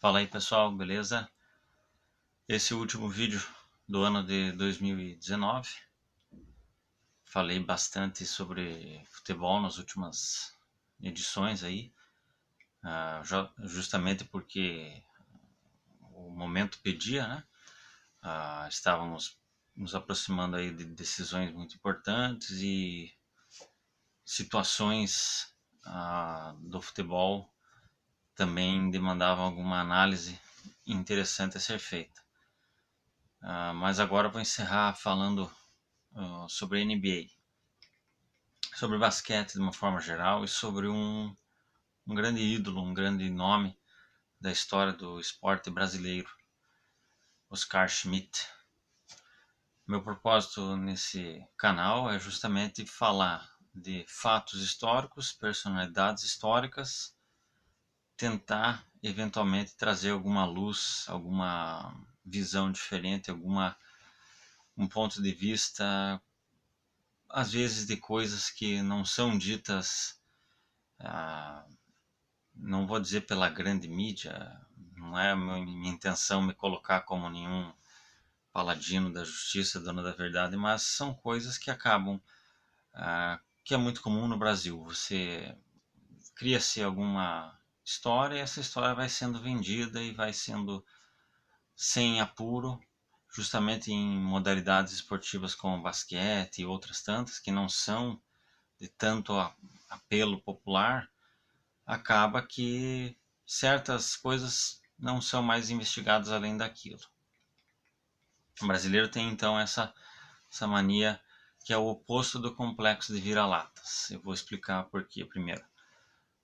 Fala aí pessoal, beleza? Esse é o último vídeo do ano de 2019. Falei bastante sobre futebol nas últimas edições aí, justamente porque o momento pedia, né? Estávamos nos aproximando aí de decisões muito importantes e situações do futebol também demandavam alguma análise interessante a ser feita. Mas agora eu vou encerrar falando sobre a NBA, sobre basquete de uma forma geral e sobre um grande ídolo, um grande nome da história do esporte brasileiro, Oscar Schmidt. Meu propósito nesse canal é justamente falar de fatos históricos, personalidades históricas, tentar eventualmente trazer alguma luz, alguma visão diferente, um ponto de vista, às vezes de coisas que não são ditas, não vou dizer pela grande mídia, não é minha intenção me colocar como nenhum paladino da justiça, dono da verdade, mas são coisas que acabam, que é muito comum no Brasil. Você cria-se alguma história e essa história vai sendo vendida e vai sendo sem apuro, justamente em modalidades esportivas como basquete e outras tantas, que não são de tanto apelo popular, acaba que certas coisas não são mais investigadas além daquilo. O brasileiro tem então essa mania que é o oposto do complexo de vira-latas. Eu vou explicar por quê primeiro.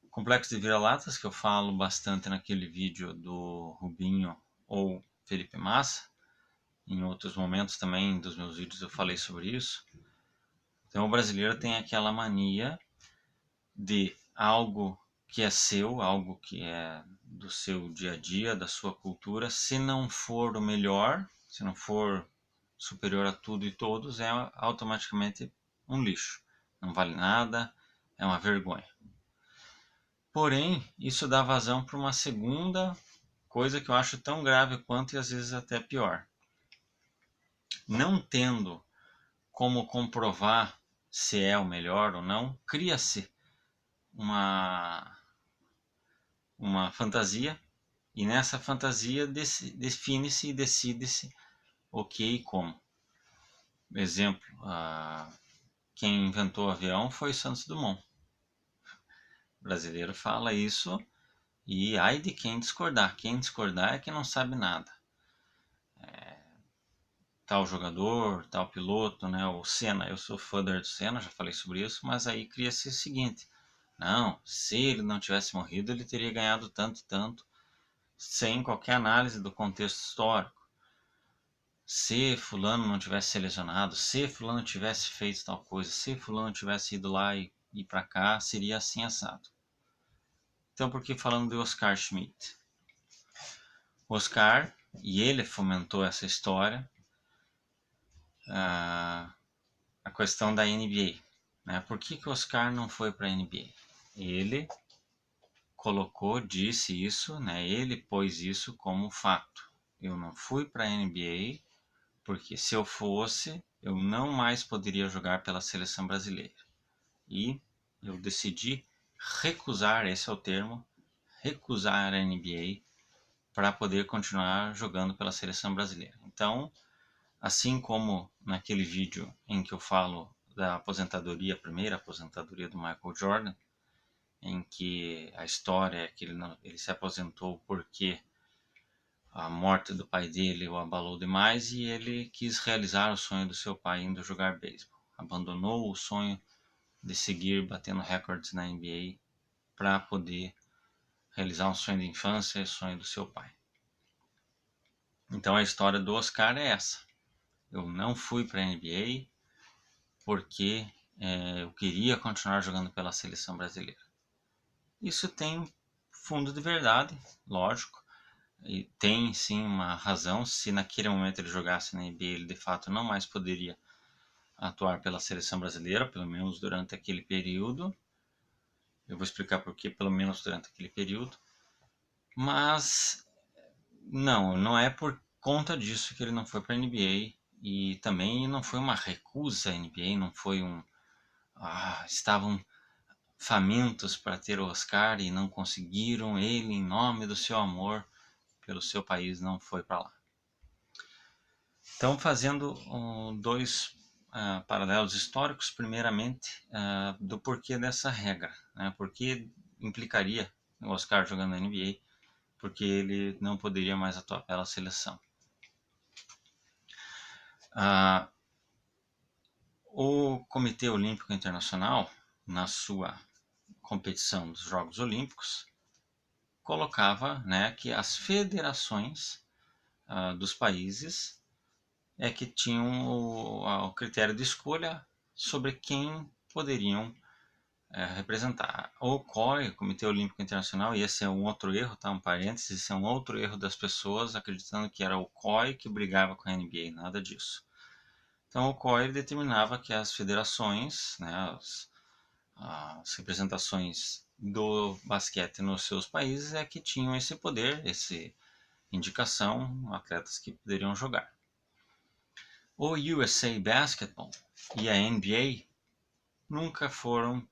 O complexo de vira-latas, que eu falo bastante naquele vídeo do Rubinho ou Felipe Massa, em outros momentos também dos meus vídeos eu falei sobre isso. Então o brasileiro tem aquela mania de algo que é seu, algo que é do seu dia a dia, da sua cultura, se não for o melhor, se não for superior a tudo e todos, é automaticamente um lixo. Não vale nada, é uma vergonha. Porém, isso dá vazão para uma segunda coisa que eu acho tão grave quanto e às vezes até pior. Não tendo como comprovar se é o melhor ou não, cria-se uma fantasia, e nessa fantasia define-se e decide-se o que e como. Exemplo, quem inventou o avião foi Santos Dumont. O brasileiro fala isso e ai de quem discordar. Quem discordar é que não sabe nada. Tal jogador, tal piloto, né? O Senna, eu sou fã do Senna, já falei sobre isso, mas aí cria-se o seguinte: não, se ele não tivesse morrido, ele teria ganhado tanto e tanto, sem qualquer análise do contexto histórico. Se fulano não tivesse selecionado, se fulano tivesse feito tal coisa, se fulano tivesse ido lá e para cá, seria assim assado. Então, por que falando de Oscar Schmidt? Oscar, e ele fomentou essa história, a questão da NBA. Né? Por que o Oscar não foi para a NBA? Ele disse isso, né? Ele pôs isso como fato. Eu não fui para a NBA porque se eu fosse, eu não mais poderia jogar pela seleção brasileira. E eu decidi recusar, esse é o termo, recusar a NBA para poder continuar jogando pela seleção brasileira. Então, assim como naquele vídeo em que eu falo da aposentadoria, a primeira aposentadoria do Michael Jordan, em que a história é que ele se aposentou porque a morte do pai dele o abalou demais e ele quis realizar o sonho do seu pai indo jogar beisebol. Abandonou o sonho de seguir batendo recordes na NBA para poder realizar um sonho de infância e sonho do seu pai. Então a história do Oscar é essa. Eu não fui para a NBA porque eu queria continuar jogando pela seleção brasileira. Isso tem fundo de verdade, lógico. E tem sim uma razão. Se naquele momento ele jogasse na NBA, ele de fato não mais poderia atuar pela seleção brasileira, pelo menos durante aquele período. Eu vou explicar por que, pelo menos durante aquele período. Mas Não, não é por conta disso que ele não foi para a NBA e também não foi uma recusa à NBA, não foi estavam famintos para ter o Oscar e não conseguiram, ele em nome do seu amor pelo seu país não foi para lá. Então, fazendo dois paralelos históricos, primeiramente, do porquê dessa regra, né? Porque implicaria o Oscar jogando na NBA, porque ele não poderia mais atuar pela seleção. O Comitê Olímpico Internacional, na sua competição dos Jogos Olímpicos, colocava, né, que as federações dos países é que tinham o critério de escolha sobre quem poderiam representar. O COI, o Comitê Olímpico Internacional, e esse é um outro erro, tá? Um parênteses, esse é um outro erro das pessoas acreditando que era o COI que brigava com a NBA, nada disso. Então o COI determinava que as federações, né, as representações do basquete nos seus países é que tinham esse poder, essa indicação, atletas que poderiam jogar. O USA Basketball e a NBA nunca foram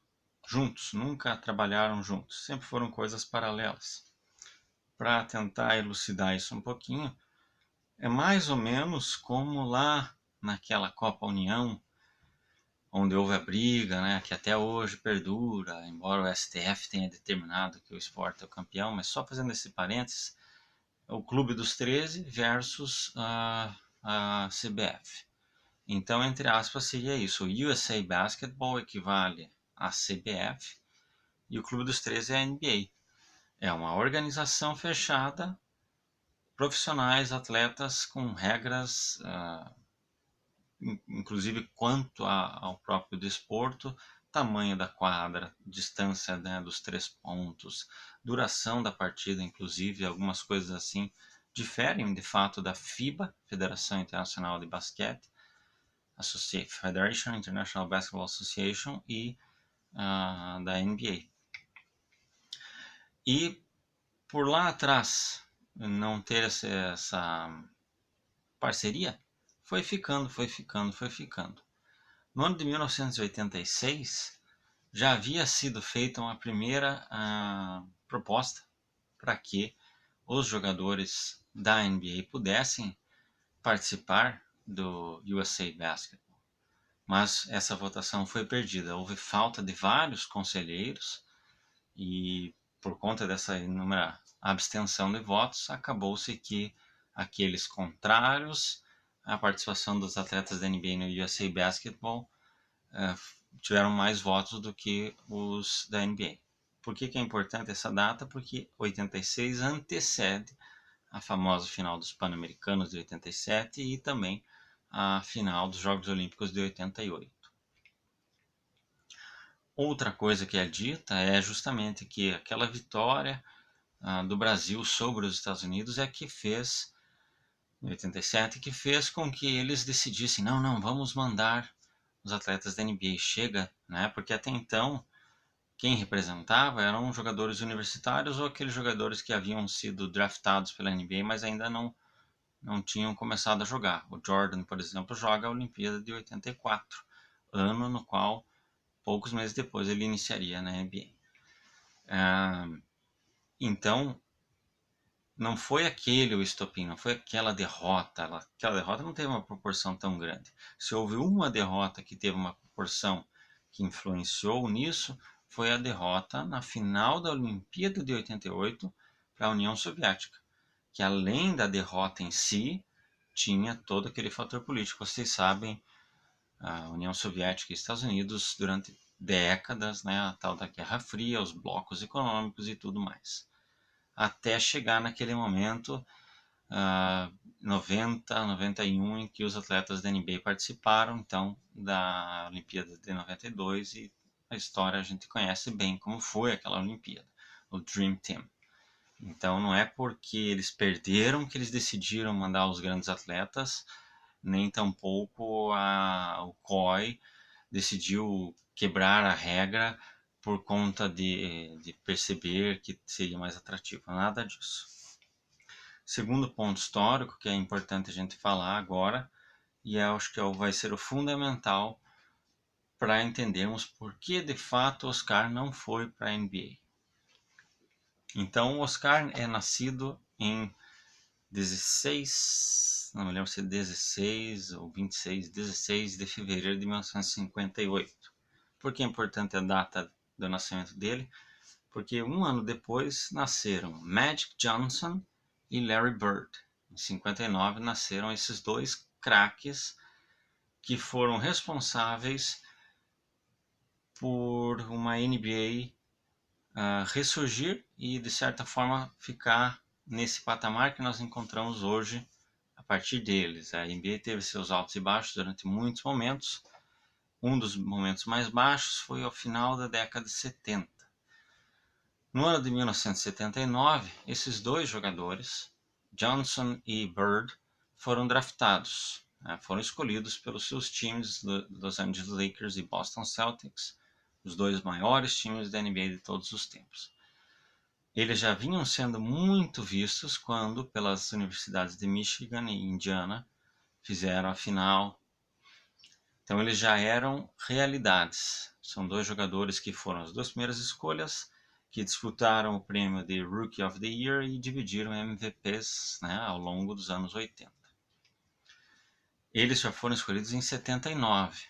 juntos, nunca trabalharam juntos, sempre foram coisas paralelas. Para tentar elucidar isso um pouquinho, é mais ou menos como lá naquela Copa União, onde houve a briga, né, que até hoje perdura, embora o STF tenha determinado que o esporte é o campeão, mas só fazendo esse parênteses, o Clube dos 13 versus a CBF. Então, entre aspas, seria isso. O USA Basketball equivale à CBF e o Clube dos 13 é a NBA. É uma organização fechada, profissionais, atletas com regras, inclusive quanto ao próprio desporto, tamanho da quadra, distância, né, dos 3 pontos, duração da partida, inclusive algumas coisas assim diferem de fato da FIBA, Federação Internacional de Basquete, Federation International Basketball Association, e da NBA. E por lá atrás não ter essa parceria, foi ficando, foi ficando, foi ficando. No ano de 1986, já havia sido feita uma primeira proposta para que os jogadores da NBA pudessem participar do USA Basketball. Mas essa votação foi perdida. Houve falta de vários conselheiros e, por conta dessa inúmera abstenção de votos, acabou-se que aqueles contrários à participação dos atletas da NBA no USA Basketball tiveram mais votos do que os da NBA. Por que é importante essa data? Porque 86 antecede a famosa final dos Pan-Americanos de 87 e também a final dos Jogos Olímpicos de 88. Outra coisa que é dita é justamente que aquela vitória do Brasil sobre os Estados Unidos é que fez, em 87, que fez com que eles decidissem, não, vamos mandar os atletas da NBA, chega, né? Porque até então quem representava eram jogadores universitários ou aqueles jogadores que haviam sido draftados pela NBA, mas ainda não tinham começado a jogar. O Jordan, por exemplo, joga a Olimpíada de 84, ano no qual, poucos meses depois, ele iniciaria na NBA. Então, não foi aquele o estopim, não foi aquela derrota. Aquela derrota não teve uma proporção tão grande. Se houve uma derrota que teve uma proporção que influenciou nisso, foi a derrota na final da Olimpíada de 88 para a União Soviética, que além da derrota em si, tinha todo aquele fator político. Vocês sabem, a União Soviética e Estados Unidos, durante décadas, né, a tal da Guerra Fria, os blocos econômicos e tudo mais. Até chegar naquele momento, 90, 91, em que os atletas da NBA participaram, então, da Olimpíada de 92, e a história a gente conhece bem como foi aquela Olimpíada, o Dream Team. Então não é porque eles perderam que eles decidiram mandar os grandes atletas, nem tampouco o COI decidiu quebrar a regra por conta de perceber que seria mais atrativo. Nada disso. Segundo ponto histórico que é importante a gente falar agora, e acho que vai ser o fundamental para entendermos por que de fato o Oscar não foi para a NBA. Então, o Oscar é nascido em 16, não me lembro se é 16 ou 26, 16 de fevereiro de 1958. Por que é importante a data do nascimento dele? Porque um ano depois nasceram Magic Johnson e Larry Bird. Em 59 nasceram esses dois craques que foram responsáveis por uma NBA ressurgir e, de certa forma, ficar nesse patamar que nós encontramos hoje a partir deles. A NBA teve seus altos e baixos durante muitos momentos. Um dos momentos mais baixos foi ao final da década de 70. No ano de 1979, esses dois jogadores, Johnson e Bird, foram draftados, foram escolhidos pelos seus times Los Angeles Lakers e Boston Celtics, os dois maiores times da NBA de todos os tempos. Eles já vinham sendo muito vistos quando, pelas universidades de Michigan e Indiana, fizeram a final. Então eles já eram realidades. São dois jogadores que foram as duas primeiras escolhas, que disputaram o prêmio de Rookie of the Year e dividiram MVPs, né, ao longo dos anos 80. Eles já foram escolhidos em 79.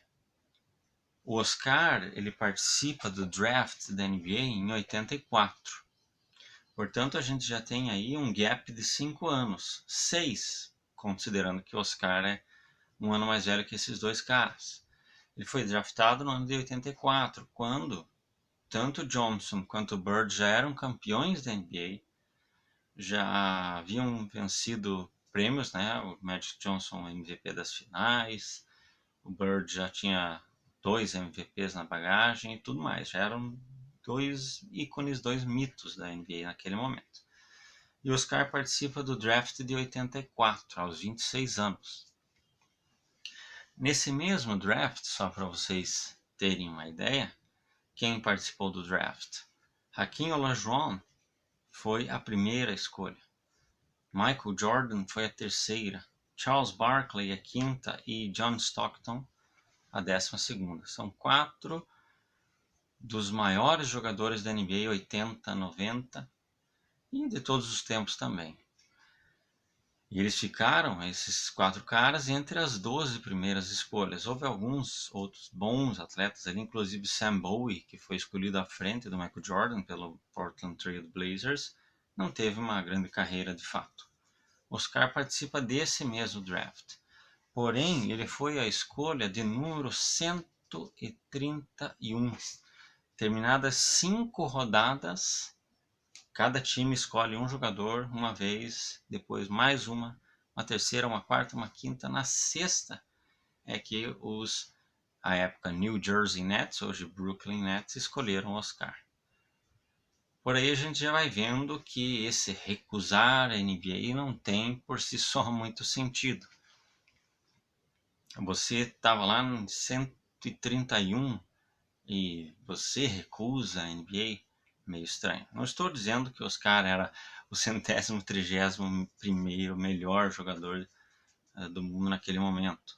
O Oscar ele participa do draft da NBA em 84. Portanto, a gente já tem aí um gap de 5 anos. 6, considerando que o Oscar é um ano mais velho que esses dois caras. Ele foi draftado no ano de 84, quando tanto Johnson quanto Bird já eram campeões da NBA, já haviam vencido prêmios, né? O Magic Johnson MVP das finais, o Bird já tinha 2 MVPs na bagagem e tudo mais. Já eram dois ícones, dois mitos da NBA naquele momento. E o Oscar participa do draft de 84, aos 26 anos. Nesse mesmo draft, só para vocês terem uma ideia, quem participou do draft? Hakeem Olajuwon foi a primeira escolha. Michael Jordan foi a terceira. Charles Barkley a quinta e John Stockton a 12ª. São 4 dos maiores jogadores da NBA 80, 90 e de todos os tempos também. E eles ficaram, esses 4 caras, entre as 12 primeiras escolhas. Houve alguns outros bons atletas ali, inclusive Sam Bowie, que foi escolhido à frente do Michael Jordan pelo Portland Trail Blazers, não teve uma grande carreira de fato. Oscar participa desse mesmo draft. Porém, ele foi a escolha de número 131. Terminadas 5 rodadas, cada time escolhe um jogador uma vez, depois mais uma terceira, uma quarta, uma quinta. Na sexta é que a época New Jersey Nets, hoje Brooklyn Nets, escolheram o Oscar. Por aí a gente já vai vendo que esse recusar a NBA não tem por si só muito sentido. Você estava lá em 131 e você recusa a NBA? Meio estranho. Não estou dizendo que o Oscar era o 131º melhor jogador do mundo naquele momento.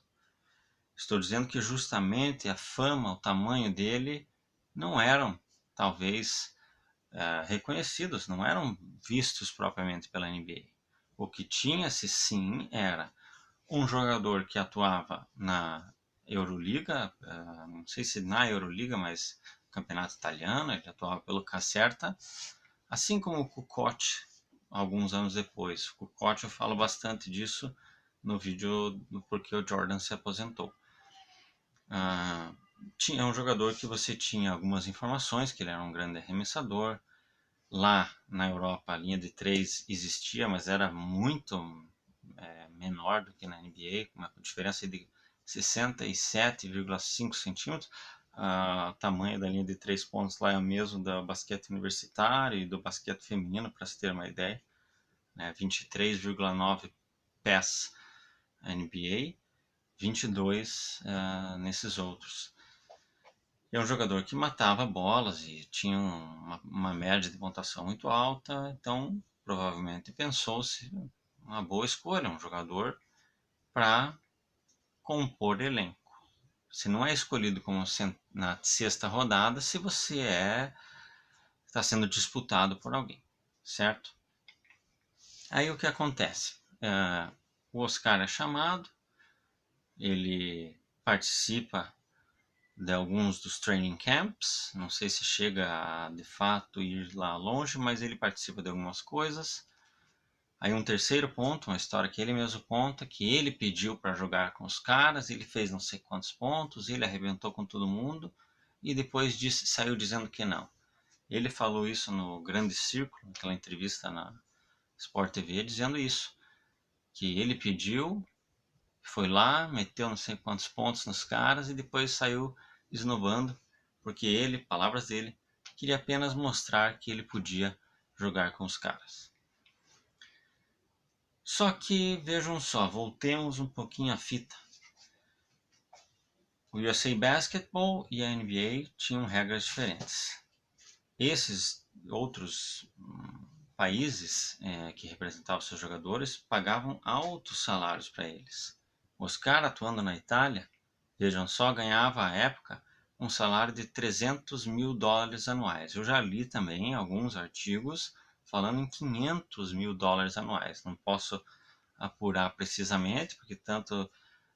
Estou dizendo que justamente a fama, o tamanho dele não eram, talvez, reconhecidos, não eram vistos propriamente pela NBA. O que tinha-se sim era um jogador que atuava na Euroliga, não sei se na Euroliga, mas no campeonato italiano, ele atuava pelo Caserta, assim como o Kukoc, alguns anos depois. O Kukoc eu falo bastante disso no vídeo do porquê o Jordan se aposentou. Tinha um jogador que você tinha algumas informações, que ele era um grande arremessador. Lá na Europa a linha de 3 existia, mas era muito menor do que na NBA, com uma diferença de 67,5 centímetros. O tamanho da linha de 3 pontos lá é o mesmo do basquete universitário e do basquete feminino, para se ter uma ideia. 23,9 pés NBA, 22 nesses outros. É um jogador que matava bolas e tinha uma média de pontuação muito alta, então provavelmente pensou-se, uma boa escolha, um jogador para compor elenco. Você não é escolhido como na sexta rodada se você está sendo disputado por alguém, certo? Aí o que acontece? O Oscar é chamado, ele participa de alguns dos training camps, não sei se chega a de fato ir lá longe, mas ele participa de algumas coisas. Aí um terceiro ponto, uma história que ele mesmo conta, que ele pediu para jogar com os caras, ele fez não sei quantos pontos, ele arrebentou com todo mundo e depois saiu dizendo que não. Ele falou isso no Grande Círculo, naquela entrevista na Sport TV, dizendo isso, que ele pediu, foi lá, meteu não sei quantos pontos nos caras e depois saiu esnobando, porque ele, palavras dele, queria apenas mostrar que ele podia jogar com os caras. Só que, vejam só, voltemos um pouquinho à fita. O USA Basketball e a NBA tinham regras diferentes. Esses outros países que representavam seus jogadores pagavam altos salários para eles. Oscar, atuando na Itália, vejam só, ganhava à época um salário de 300 mil dólares anuais. Eu já li também alguns artigos falando em 500 mil dólares anuais. Não posso apurar precisamente, porque tanto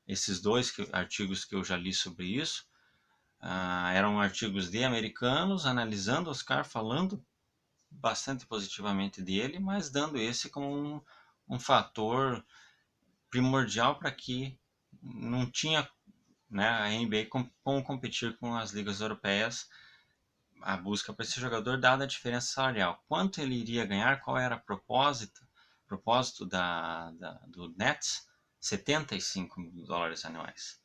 esses dois artigos que eu já li sobre isso eram artigos de americanos analisando Oscar, falando bastante positivamente dele, mas dando esse como um fator primordial para que não tinha, né, a NBA como competir com as ligas europeias, a busca por esse jogador dada a diferença salarial. Quanto ele iria ganhar, qual era o propósito do Nets? 75 mil dólares anuais.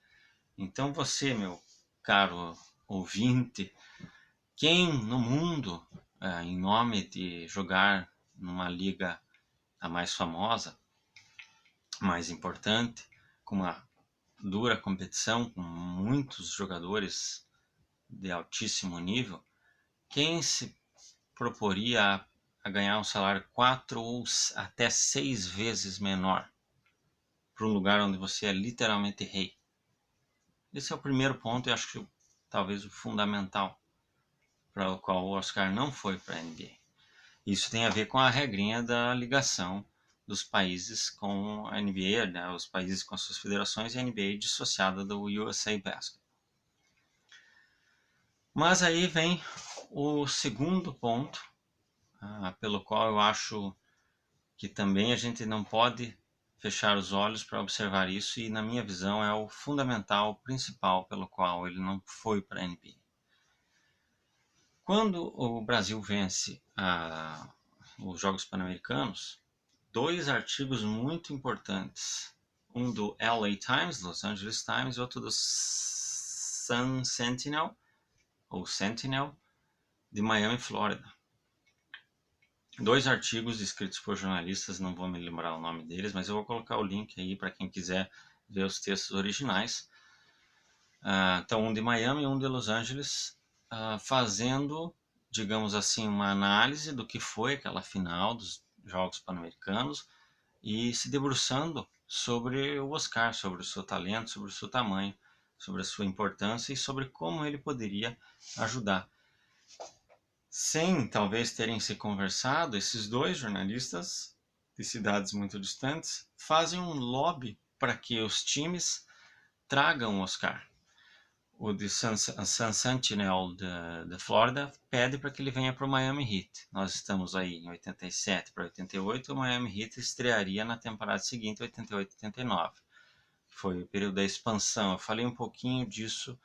Então você, meu caro ouvinte, quem no mundo, em nome de jogar numa liga a mais famosa, mais importante, com uma dura competição, com muitos jogadores de altíssimo nível, quem se proporia a ganhar um salário 4 ou até 6 vezes menor para um lugar onde você é literalmente rei? Esse é o primeiro ponto e acho que talvez o fundamental para o qual o Oscar não foi para a NBA. Isso tem a ver com a regrinha da ligação dos países com a NBA, né, os países com as suas federações e a NBA dissociada do USA Basketball. Mas aí vem o segundo ponto, pelo qual eu acho que também a gente não pode fechar os olhos para observar isso, e na minha visão é o fundamental, o principal pelo qual ele não foi para a NBA. Quando o Brasil vence os Jogos Pan-Americanos, dois artigos muito importantes, um do LA Times, Los Angeles Times, e outro do Sun Sentinel, ou Sentinel, de Miami, Flórida. Dois artigos escritos por jornalistas, não vou me lembrar o nome deles, mas eu vou colocar o link aí para quem quiser ver os textos originais. Então, um de Miami e um de Los Angeles, fazendo, digamos assim, uma análise do que foi aquela final dos Jogos Pan-Americanos e se debruçando sobre o Oscar, sobre o seu talento, sobre o seu tamanho, sobre a sua importância e sobre como ele poderia ajudar. Sem talvez terem se conversado, esses dois jornalistas de cidades muito distantes fazem um lobby para que os times tragam o Oscar. O de Sun Sentinel de Flórida pede para que ele venha para o Miami Heat. Nós estamos aí em 87 para 88, o Miami Heat estrearia na temporada seguinte, 88-89. Foi o período da expansão. Eu falei um pouquinho disso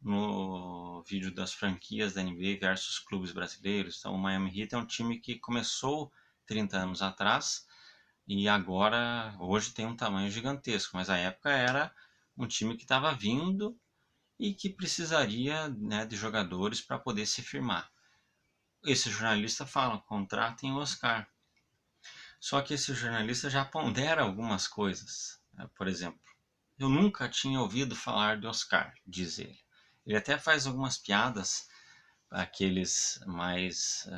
no vídeo das franquias da NBA versus clubes brasileiros. Então, o Miami Heat é um time que começou 30 anos atrás e agora, hoje tem um tamanho gigantesco, mas a época era um time que estava vindo e que precisaria, né, de jogadores para poder se firmar. Esse jornalista fala, contratem o Oscar. Só que esse jornalista já pondera algumas coisas. Por exemplo, eu nunca tinha ouvido falar de Oscar, diz ele. Ele até faz algumas piadas, aqueles mais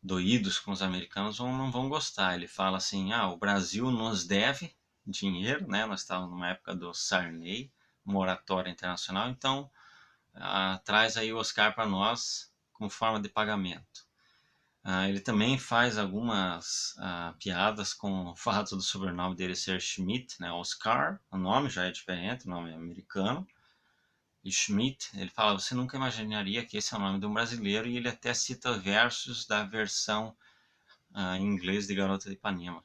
doídos com os americanos não vão gostar. Ele fala assim, o Brasil nos deve dinheiro, né? Nós estávamos numa época do Sarney, moratória internacional, então traz aí o Oscar para nós como forma de pagamento. Ele também faz algumas piadas com o fato do sobrenome dele ser Schmidt, né? Oscar, o nome já é diferente, o nome é americano. E Schmidt, ele fala, você nunca imaginaria que esse é o nome de um brasileiro, e ele até cita versos da versão em inglês de Garota de Ipanema.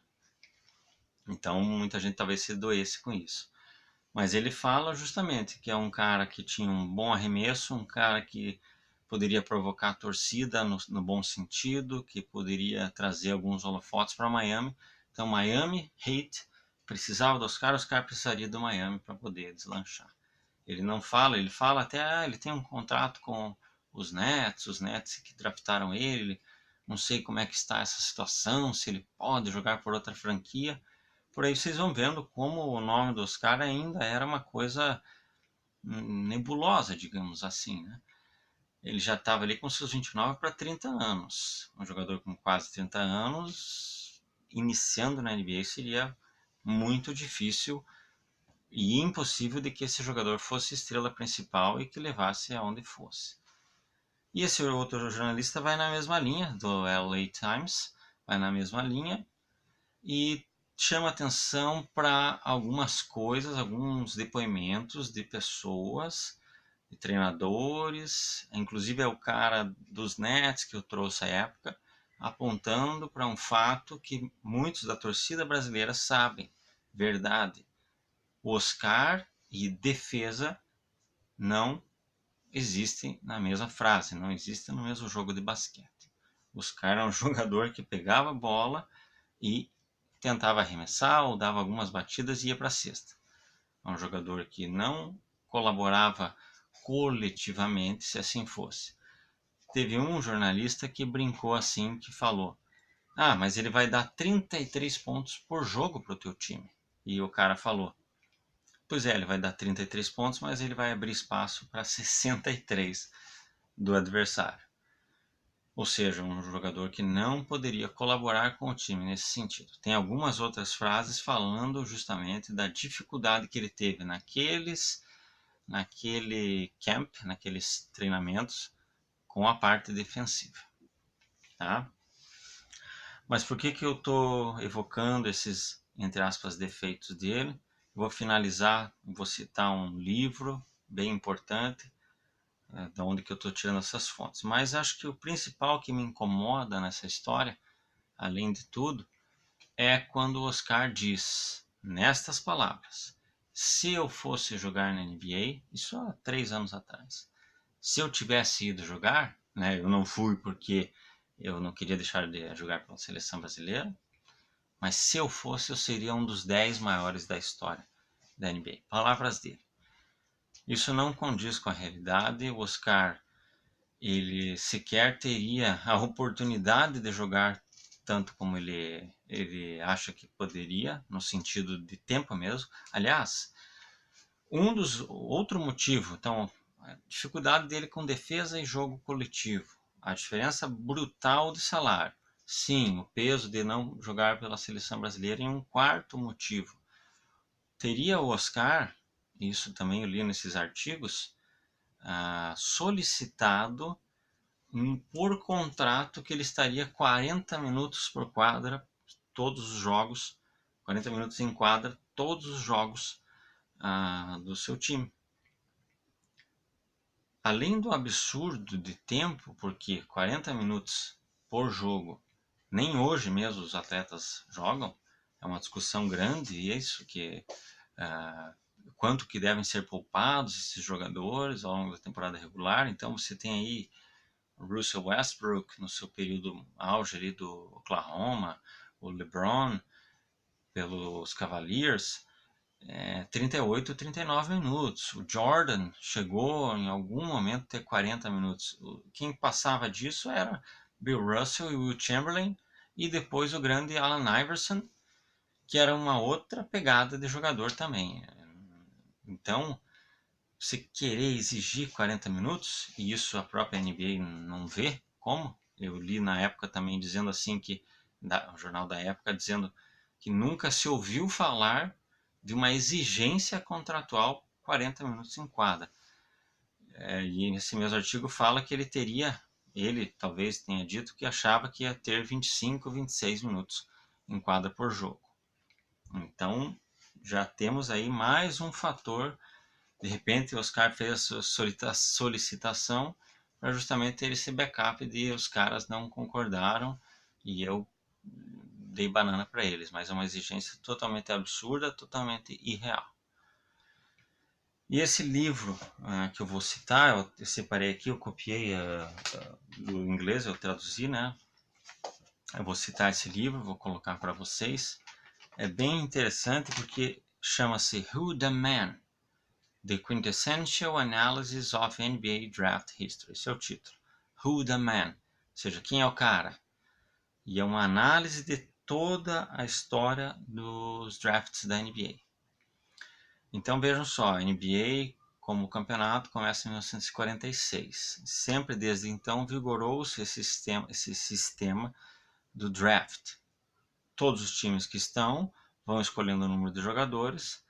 Então muita gente talvez se doesse com isso. Mas ele fala justamente que é um cara que tinha um bom arremesso, um cara que poderia provocar a torcida no bom sentido, que poderia trazer alguns holofotes para Miami. Então Miami Heat precisava do Oscar precisaria do Miami para poder deslanchar. Ele não fala, ele fala até, ele tem um contrato com os Nets que draftaram ele, não sei como é que está essa situação, se ele pode jogar por outra franquia. Por aí vocês vão vendo como o nome do Oscar ainda era uma coisa nebulosa, digamos assim, né? Ele já estava ali com seus 29 para 30 anos. Um jogador com quase 30 anos, iniciando na NBA, seria muito difícil e impossível de que esse jogador fosse estrela principal e que levasse aonde fosse. E esse outro jornalista vai na mesma linha, do LA Times, vai na mesma linha e chama atenção para algumas coisas, alguns depoimentos de pessoas, de treinadores, inclusive é o cara dos Nets que eu trouxe à época, apontando para um fato que muitos da torcida brasileira sabem, verdade. O Oscar e defesa não existem na mesma frase, não existem no mesmo jogo de basquete. O Oscar é um jogador que pegava a bola e tentava arremessar ou dava algumas batidas e ia para a cesta. É um jogador que não colaborava coletivamente, se assim fosse. Teve um jornalista que brincou assim, que falou, mas ele vai dar 33 pontos por jogo para o teu time. E o cara falou, pois é, ele vai dar 33 pontos, mas ele vai abrir espaço para 63 do adversário. Ou seja, um jogador que não poderia colaborar com o time nesse sentido. Tem algumas outras frases falando justamente da dificuldade que ele teve naquele camp, naqueles treinamentos, com a parte defensiva. Tá? Mas por que eu estou evocando esses, entre aspas, defeitos dele? Vou finalizar, vou citar um livro bem importante, da onde que eu estou tirando essas fontes. Mas acho que o principal que me incomoda nessa história, além de tudo, é quando o Oscar diz, nestas palavras, se eu fosse jogar na NBA, isso há 3 anos atrás, se eu tivesse ido jogar, né, eu não fui porque eu não queria deixar de jogar pela seleção brasileira, mas se eu fosse, eu seria um dos 10 maiores da história da NBA. Palavras dele. Isso não condiz com a realidade. O Oscar, ele sequer teria a oportunidade de jogar tanto como ele acha que poderia, no sentido de tempo mesmo. Aliás, outro motivo, então, a dificuldade dele com defesa e jogo coletivo, a diferença brutal de salário. Sim, o peso de não jogar pela seleção brasileira é um quarto motivo. Teria o Oscar, isso também eu li nesses artigos, solicitado por contrato que ele estaria 40 minutos por quadra, todos os jogos, 40 minutos em quadra, todos os jogos do seu time. Além do absurdo de tempo, porque 40 minutos por jogo, nem hoje mesmo os atletas jogam, é uma discussão grande, e é isso que quanto que devem ser poupados esses jogadores ao longo da temporada regular. Então você tem aí o Russell Westbrook no seu período auge ali do Oklahoma, o LeBron pelos Cavaliers, 38, 39 minutos. O Jordan chegou em algum momento a ter 40 minutos. Quem passava disso era Bill Russell e Will Chamberlain, e depois o grande Allen Iverson, que era uma outra pegada de jogador também. Então, você querer exigir 40 minutos, e isso a própria NBA não vê como, eu li na época também dizendo assim que, o jornal da época dizendo que nunca se ouviu falar de uma exigência contratual 40 minutos em quadra. E nesse mesmo artigo fala que ele talvez tenha dito que achava que ia ter 25, 26 minutos em quadra por jogo. Então, já temos aí mais um fator. De repente, o Oscar fez a solicitação para justamente ter esse backup de os caras não concordaram e eu dei banana para eles, mas é uma exigência totalmente absurda, totalmente irreal. E esse livro que eu vou citar, eu separei aqui, eu copiei do inglês, eu traduzi, né? Eu vou citar esse livro, vou colocar para vocês. É bem interessante porque chama-se Who the Man? The Quintessential Analysis of NBA Draft History. Esse é o título. Who the Man? Ou seja, quem é o cara? E é uma análise de toda a história dos drafts da NBA. Então vejam só, a NBA como campeonato começa em 1946. Sempre desde então vigorou-se esse sistema do draft. Todos os times que estão vão escolhendo o número de jogadores,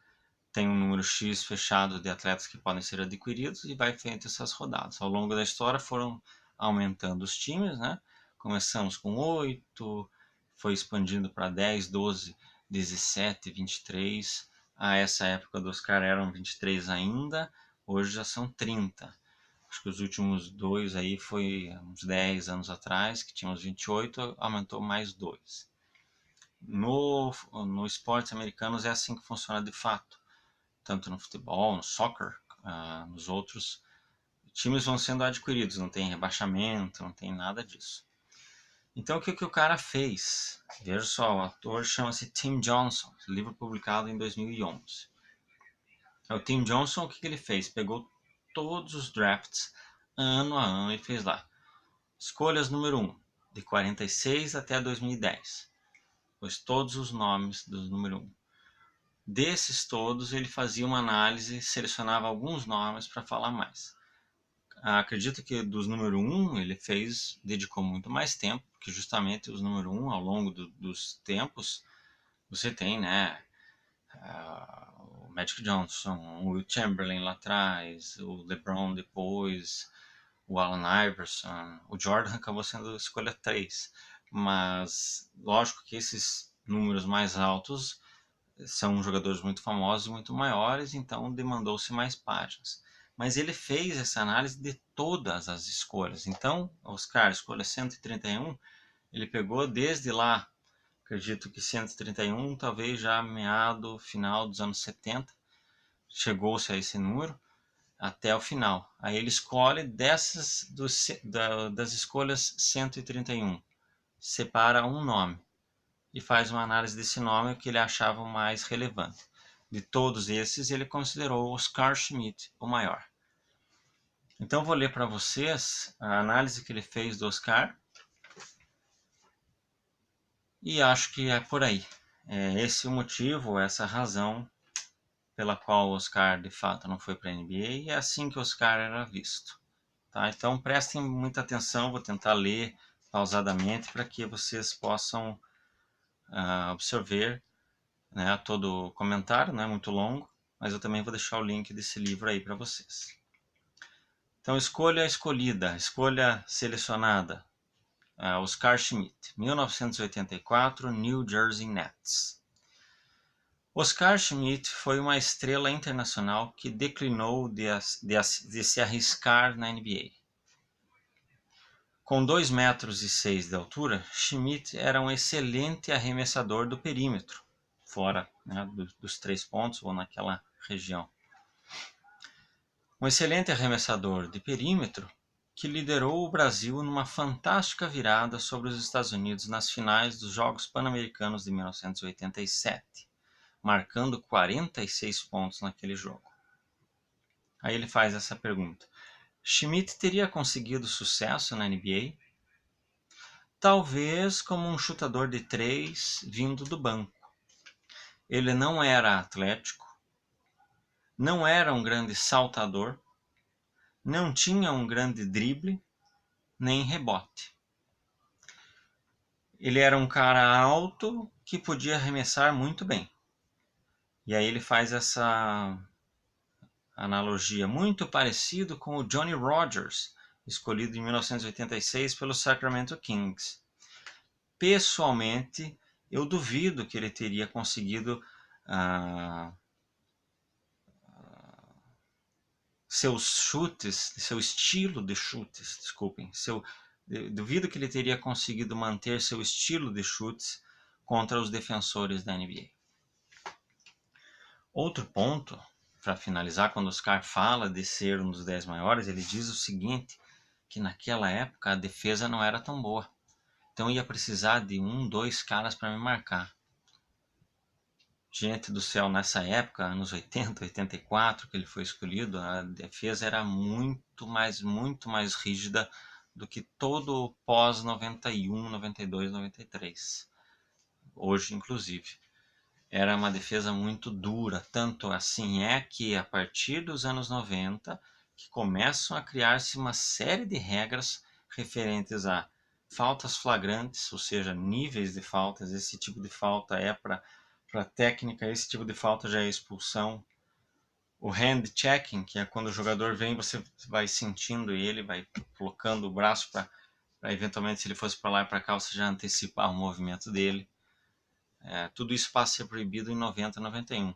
tem um número X fechado de atletas que podem ser adquiridos e vai feito essas rodadas. Ao longo da história foram aumentando os times, né? Começamos com 8, foi expandindo para 10, 12, 17, 23. A essa época dos caras eram 23 ainda, hoje já são 30. Acho que os últimos dois aí foi uns 10 anos atrás, que tínhamos 28, aumentou mais 2. No esportes americanos é assim que funciona de fato. Tanto no futebol, no soccer, nos outros times vão sendo adquiridos, não tem rebaixamento, não tem nada disso. Então o que o cara fez? Veja só, o ator chama-se Tim Johnson, livro publicado em 2011. O Tim Johnson, o que ele fez? Pegou todos os drafts, ano a ano, e fez lá. Escolhas número 1, de 46 até 2010. Pôs todos os nomes do número 1. Desses todos, ele fazia uma análise, selecionava alguns nomes para falar mais. Acredito que dos número 1 ele dedicou muito mais tempo, porque justamente os número 1 ao longo dos tempos, você tem, né, o Magic Johnson, o Will Chamberlain lá atrás, o LeBron depois, o Allen Iverson, o Jordan acabou sendo escolha 3, mas lógico que esses números mais altos são jogadores muito famosos e muito maiores, então demandou-se mais páginas. Mas ele fez essa análise de todas as escolhas. Então, Oscar, escolha 131, ele pegou desde lá, acredito que 131, talvez já final dos anos 70, chegou-se a esse número, até o final. Aí ele escolhe das escolhas 131, separa um nome e faz uma análise desse nome que ele achava o mais relevante. De todos esses, ele considerou Oscar Schmidt o maior. Então, vou ler para vocês a análise que ele fez do Oscar e acho que é por aí. É esse o motivo, essa razão pela qual o Oscar de fato não foi para a NBA e é assim que o Oscar era visto. Tá? Então, prestem muita atenção, vou tentar ler pausadamente para que vocês possam absorver, né, todo o comentário, não é muito longo, mas eu também vou deixar o link desse livro aí para vocês. Então, escolha escolhida, escolha selecionada, Oscar Schmidt, 1984, New Jersey Nets. Oscar Schmidt foi uma estrela internacional que declinou de se arriscar na NBA. Com 2,6 metros de altura, Schmidt era um excelente arremessador do perímetro, fora, né, dos 3 pontos ou naquela região. Um excelente arremessador de perímetro que liderou o Brasil numa fantástica virada sobre os Estados Unidos nas finais dos Jogos Pan-Americanos de 1987, marcando 46 pontos naquele jogo. Aí ele faz essa pergunta: Schmidt teria conseguido sucesso na NBA? Talvez como um chutador de 3 vindo do banco. Ele não era atlético, não era um grande saltador, não tinha um grande drible, nem rebote. Ele era um cara alto que podia arremessar muito bem. E aí ele faz essa analogia muito parecido com o Johnny Rodgers, escolhido em 1986 pelo Sacramento Kings. Pessoalmente, eu duvido que ele teria conseguido seus chutes, seu estilo de chutes, desculpem, duvido que ele teria conseguido manter seu estilo de chutes contra os defensores da NBA. Outro ponto, para finalizar, quando o Oscar fala de ser um dos 10 maiores, ele diz o seguinte, que naquela época a defesa não era tão boa. Então ia precisar de 2 caras para me marcar. Gente do céu, nessa época, anos 80, 84, que ele foi escolhido, a defesa era muito mais rígida do que todo o pós 91, 92, 93. Hoje, inclusive. Era uma defesa muito dura, tanto assim é que a partir dos anos 90 que começam a criar-se uma série de regras referentes a faltas flagrantes, ou seja, níveis de faltas. Esse tipo de falta é para técnica, esse tipo de falta já é expulsão. O hand checking, que é quando o jogador vem, você vai sentindo ele, vai colocando o braço para eventualmente, se ele fosse para lá e para cá, você já antecipar o movimento dele. Tudo isso passa a ser proibido em 90 e 91.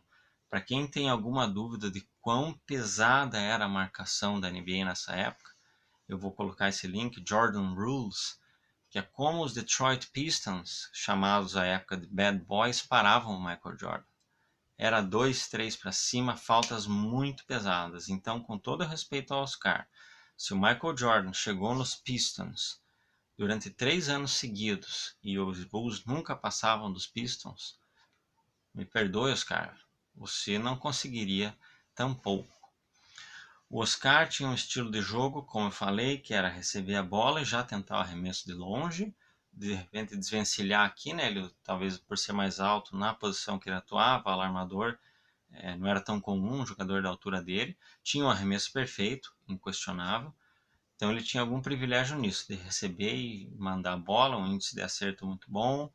Para quem tem alguma dúvida de quão pesada era a marcação da NBA nessa época, eu vou colocar esse link, Jordan Rules, que é como os Detroit Pistons, chamados à época de Bad Boys, paravam o Michael Jordan. Era 2, 3 para cima, faltas muito pesadas. Então, com todo respeito ao Oscar, se o Michael Jordan chegou nos Pistons durante 3 anos seguidos e os Bulls nunca passavam dos Pistons, me perdoe, Oscar, você não conseguiria tampouco. O Oscar tinha um estilo de jogo, como eu falei, que era receber a bola e já tentar o arremesso de longe, de repente desvencilhar aqui, né? Ele, talvez por ser mais alto na posição que ele atuava, alarmador, não era tão comum um jogador da altura dele. Tinha um arremesso perfeito, inquestionável. Então ele tinha algum privilégio nisso, de receber e mandar a bola, um índice de acerto muito bom,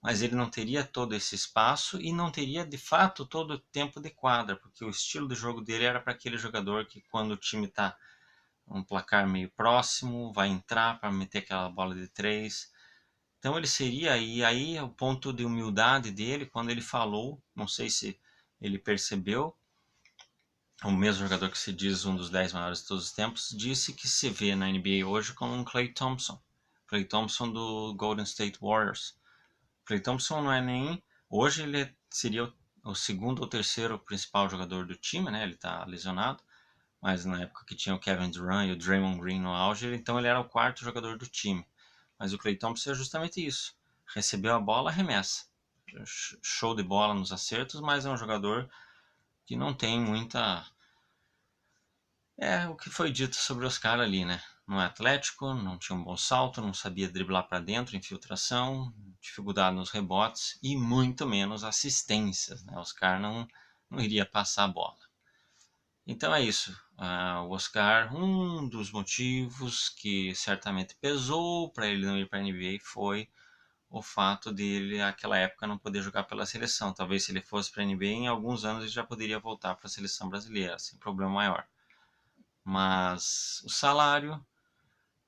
mas ele não teria todo esse espaço e não teria de fato todo o tempo de quadra, porque o estilo de jogo dele era para aquele jogador que quando o time está um placar meio próximo, vai entrar para meter aquela bola de 3. Então ele seria, e aí o ponto de humildade dele, quando ele falou, não sei se ele percebeu, o mesmo jogador que se diz um dos 10 maiores de todos os tempos, disse que se vê na NBA hoje como um Klay Thompson. Klay Thompson do Golden State Warriors. Klay Thompson não é nem... Hoje ele seria o segundo ou terceiro principal jogador do time, né? Ele está lesionado. Mas na época que tinha o Kevin Durant e o Draymond Green no auge, então ele era o quarto jogador do time. Mas o Klay Thompson é justamente isso. Recebeu a bola, arremessa. Show de bola nos acertos, mas é um jogador que não tem muita... o que foi dito sobre o Oscar ali, né? Não é atlético, não tinha um bom salto, não sabia driblar para dentro, infiltração, dificuldade nos rebotes e muito menos assistências, né? O Oscar não iria passar a bola. Então é isso. O Oscar, um dos motivos que certamente pesou para ele não ir para a NBA foi o fato de ele, naquela época, não poder jogar pela seleção. Talvez se ele fosse para a NBA, em alguns anos ele já poderia voltar para a seleção brasileira, sem problema maior. Mas o salário,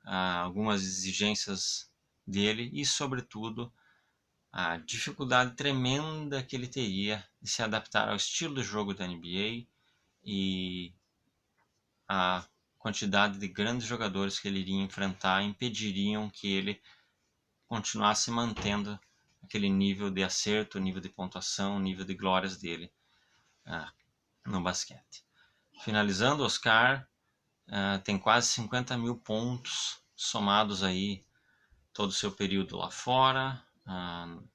algumas exigências dele e, sobretudo, a dificuldade tremenda que ele teria de se adaptar ao estilo de jogo da NBA e a quantidade de grandes jogadores que ele iria enfrentar impediriam que ele continuasse mantendo aquele nível de acerto, nível de pontuação, nível de glórias dele no basquete. Finalizando, Oscar tem quase 50 mil pontos somados aí todo o seu período lá fora.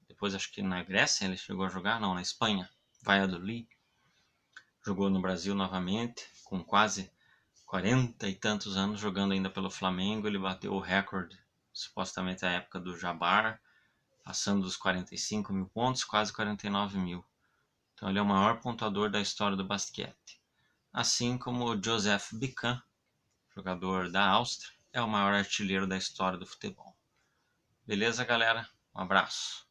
Depois acho que na Grécia ele chegou a jogar, não, na Espanha, Valladolid. Jogou no Brasil novamente, com quase 40 e tantos anos jogando ainda pelo Flamengo. Ele bateu o recorde, supostamente a época do Jabbar, passando dos 45 mil pontos, quase 49 mil. Então ele é o maior pontuador da história do basquete. Assim como o Joseph Bican, jogador da Áustria, é o maior artilheiro da história do futebol. Beleza, galera? Um abraço.